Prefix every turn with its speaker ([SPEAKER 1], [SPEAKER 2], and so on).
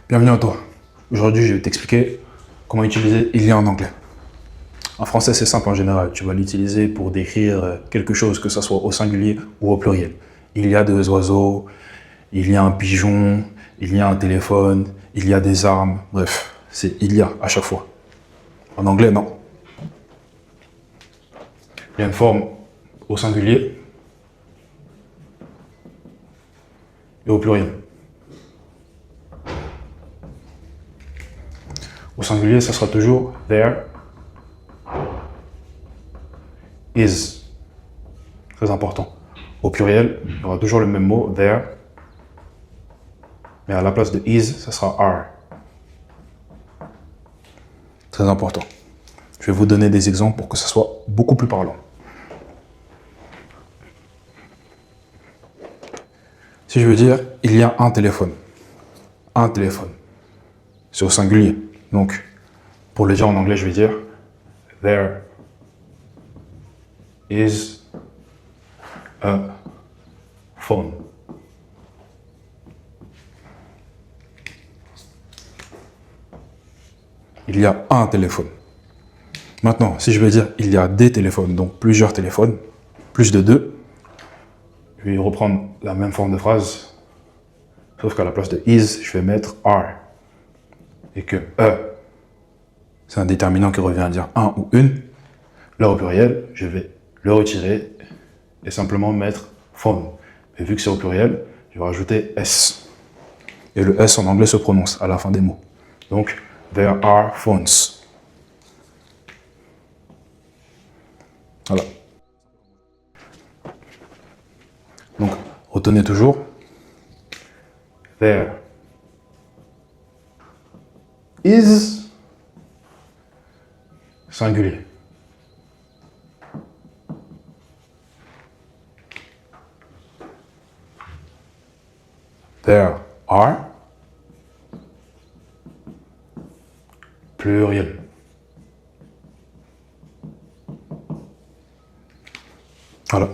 [SPEAKER 1] Bienvenue à toi. Aujourd'hui, je vais t'expliquer comment utiliser il y a en anglais. En français, c'est simple en général. Tu vas l'utiliser pour décrire quelque chose, que ce soit au singulier ou au pluriel. Il y a des oiseaux, il y a un pigeon, il y a un téléphone, il y a des armes. Bref, c'est il y a à chaque fois. En anglais, non. Il y a une forme au singulier et au pluriel. Au singulier, ça sera toujours there is. Très important. Au pluriel, il y aura toujours le même mot, there, mais à la place de is, ça sera are. Très important. Je vais vous donner des exemples pour que ça soit beaucoup plus parlant. Si je veux dire, il y a un téléphone. Un téléphone. C'est au singulier. Donc, pour le dire en anglais, je vais dire there is a phone. Il y a un téléphone. Maintenant, si je veux dire il y a des téléphones, donc plusieurs téléphones, plus de deux, je vais reprendre la même forme de phrase, sauf qu'à la place de is, je vais mettre are. Et que c'est un déterminant qui revient à dire un ou une. Là, au pluriel, je vais le retirer et simplement mettre phone. Mais vu que c'est au pluriel, je vais rajouter s. Et le s en anglais se prononce à la fin des mots. Donc, there are phones. Voilà. Donc, retenez toujours. There is singulier. There are pluriel. Voilà.